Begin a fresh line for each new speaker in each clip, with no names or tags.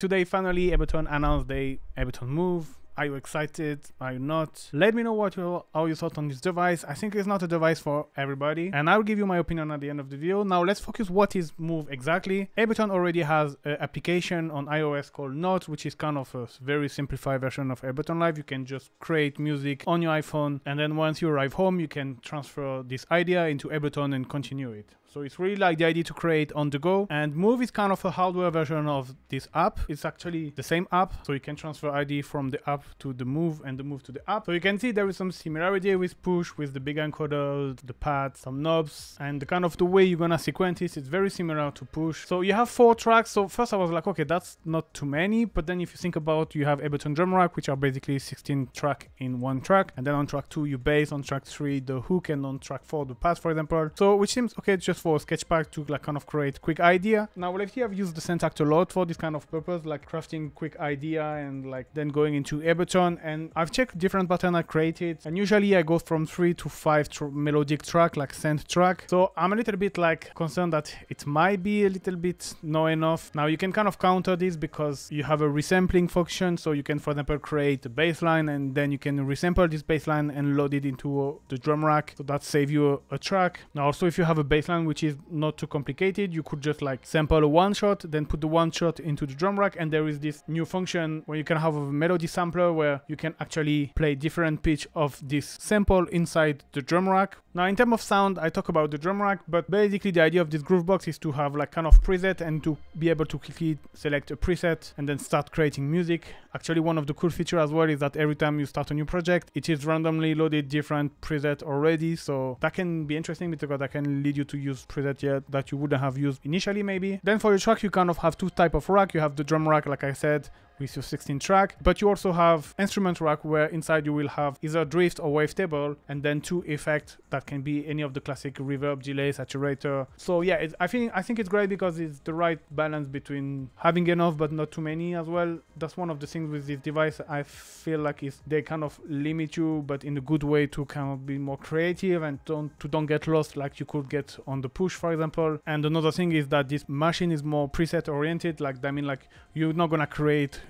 Today, finally, Ableton announced the Ableton Move. Are you excited? Are you not? Let me know how you thought on this device. I think it's not a device for everybody, and I'll give you my opinion at the end of the video. Now let's focus what is Move exactly. Ableton already has an application on iOS called Notes, which is kind of a very simplified version of Ableton Live. You can just create music on your iPhone, and then once you arrive home, you can transfer this idea into Ableton and continue it. So it's really like the idea to create on the go, and Move is kind of a hardware version of this app. It's actually the same app, so you can transfer ID from the app to the Move and the Move to the app. So you can see there is some similarity with Push, with the big encoder, the pads, some knobs, and the kind of the way you're gonna sequence it is very similar to Push. So you have 4 tracks. So first I was like, okay, that's not too many, but then if you think about, you have Ableton Drum Rack, which are basically 16 track in one track, and then on track 2 you bass, on track 3 the hook, and on track 4 the pads, for example. So which seems okay just for a sketch pack to like kind of create quick idea. Now lately I've used the Syntact a lot for this kind of purpose, like crafting quick idea and like then going into Ableton, and I've checked different patterns I created, and usually I go from 3 to 5 melodic track, like synth track. So I'm a little bit like concerned that it might be a little bit not enough. Now you can kind of counter this because you have a resampling function, so you can for example create a bass line and then you can resample this bass line and load it into the drum rack, so that saves you a track. Now also if you have a bass line which is not too complicated, you could just like sample a one shot, then put the one shot into the drum rack, and there is this new function where you can have a melody sampler where you can actually play different pitch of this sample inside the drum rack. Now in terms of sound, I talk about the drum rack, but basically the idea of this Groovebox is to have like kind of preset and to be able to quickly select a preset and then start creating music. Actually one of the cool features as well is that every time you start a new project, it is randomly loaded different preset already, so that can be interesting because that can lead you to use preset yet that you wouldn't have used initially maybe. Then for your track you kind of have 2 types of rack. You have the drum rack like I said with your 16 track, but you also have instrument rack where inside you will have either drift or wavetable, and then 2 effects that can be any of the classic reverb, delay, saturator. So yeah, I think it's great because it's the right balance between having enough but not too many as well. That's one of the things with this device I feel like is they kind of limit you, but in a good way, to kind of be more creative and don't get lost like you could get on the Push, for example. And another thing is that this machine is more preset oriented, like I mean like you're not gonna create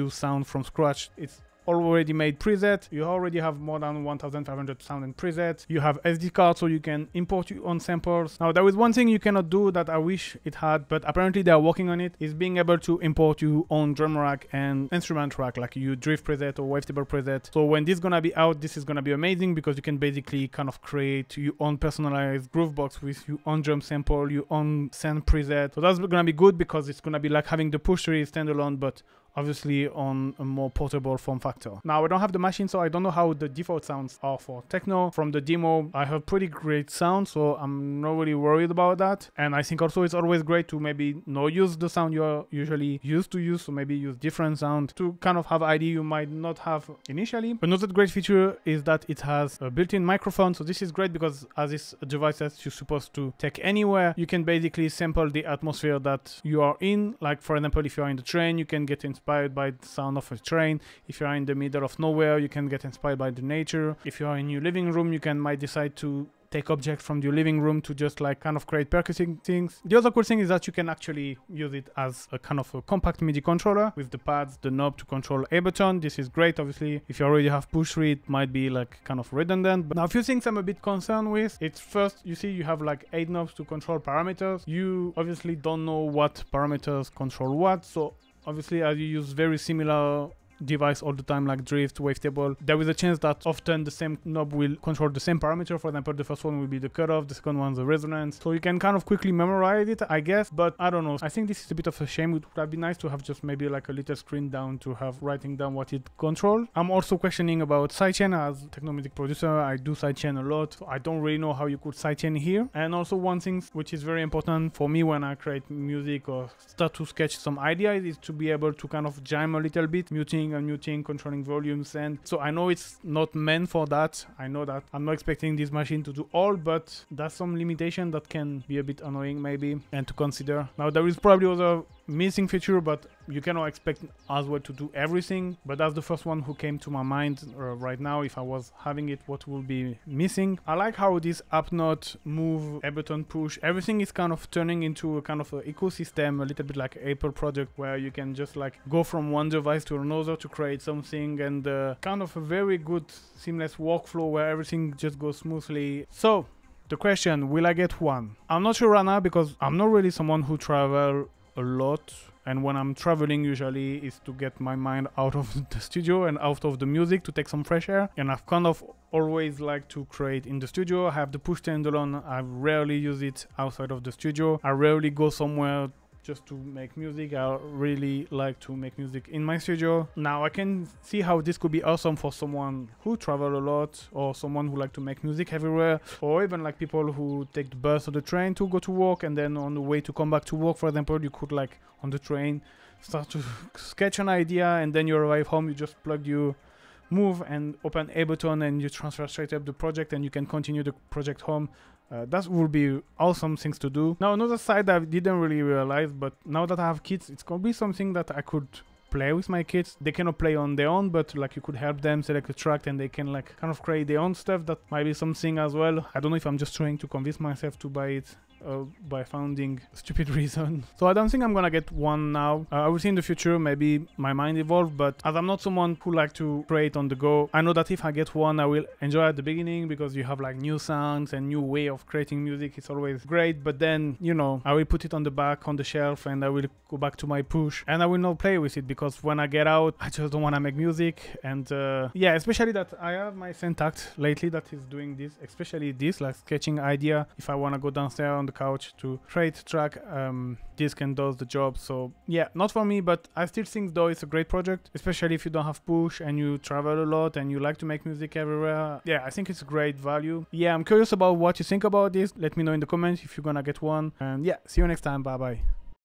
sound from scratch. It's already made preset. You already have more than 1,500 sound and preset. You have SD card, so you can import your own samples. Now there is one thing you cannot do that I wish it had, but apparently they are working on it, is being able to import your own drum rack and instrument rack, like you drift preset or wavetable preset. So when this is gonna be out, this is gonna be amazing because you can basically kind of create your own personalized Groovebox with your own drum sample, your own synth preset. So that's gonna be good because it's gonna be like having the Push 3 standalone, but obviously on a more portable form factor. Now I don't have the machine, so I don't know how the default sounds are for Techno. From the demo I have pretty great sound, so I'm not really worried about that. And I think also it's always great to maybe not use the sound you're usually used to use, so maybe use different sound to kind of have idea you might not have initially. Another great feature is that it has a built-in microphone, so this is great because as it's a device that you're supposed to take anywhere, you can basically sample the atmosphere that you are in. Like for example, if you're in the train, you can get inspired by the sound of a train. If you're in the middle of nowhere, you can get inspired by the nature. If you're in your living room, you might decide to take objects from your living room to just like kind of create percussive things. The other cool thing is that you can actually use it as a kind of a compact MIDI controller with the pads, the knob to control Ableton. This is great. Obviously, if you already have Push 3, it might be like kind of redundant. But now a few things I'm a bit concerned with. It's first, you see you have like 8 knobs to control parameters. You obviously don't know what parameters control what. So obviously as you use very similar device all the time like drift, wavetable, there is a chance that often the same knob will control the same parameter. For example, the first one will be the cutoff, the second one the resonance, so you can kind of quickly memorize it, I guess. But I don't know, I think this is a bit of a shame. It would have been nice to have just maybe like a little screen down to have writing down what it controls. I'm also questioning about sidechain. As techno music producer, I do sidechain a lot, so I don't really know how you could sidechain here. And also one thing which is very important for me when I create music or start to sketch some ideas is to be able to kind of jam a little bit, muting and muting, controlling volumes. And so I know it's not meant for that. I know that I'm not expecting this machine to do all, but there's some limitation that can be a bit annoying maybe and to consider. Now there is probably other missing feature, but you cannot expect as well to do everything. But that's the first one who came to my mind right now. If I was having it, what will be missing? I like how this app note, move, Ableton push, everything is kind of turning into a kind of an ecosystem, a little bit like Apple project, where you can just like go from one device to another to create something, and kind of a very good seamless workflow where everything just goes smoothly. So the question, will I get one? I'm not sure right now because I'm not really someone who travel a lot, and when I'm traveling usually is to get my mind out of the studio and out of the music, to take some fresh air. And I've kind of always liked to create in the studio. I have the push standalone. I rarely use it outside of the studio. I rarely go somewhere just to make music. I really like to make music in my studio. Now I can see how this could be awesome for someone who travel a lot, or someone who like to make music everywhere, or even like people who take the bus or the train to go to work, and then on the way to come back to work, for example, you could like on the train start to sketch an idea, and then you arrive home, you just plug your Move and open Ableton, and you transfer straight up the project, and you can continue the project home. That would be awesome things to do. Now another side that I didn't really realize, but now that I have kids, it's gonna be something that I could play with my kids. They cannot play on their own, but like you could help them select a track and they can like kind of create their own stuff. That might be something as well. I don't know if I'm just trying to convince myself to buy it by finding a stupid reason. So I don't think I'm gonna get one now. I will see in the future, maybe my mind evolve, but as I'm not someone who like to create on the go, I know that if I get one, I will enjoy at the beginning because you have like new sounds and new way of creating music. It's always great, but then, you know, I will put it on the back on the shelf, and I will go back to my push, and I will not play with it because when I get out, I just don't want to make music. And yeah, especially that I have my Syntact lately that is doing this, especially this like sketching idea. If I want to go downstairs on the couch to create track, this can does the job. So yeah, not for me, but I still think though it's a great project, especially if you don't have push and you travel a lot and you like to make music everywhere. Yeah, I think it's a great value. Yeah, I'm curious about what you think about this. Let me know in the comments if you're gonna get one, and yeah, see you next time. Bye bye.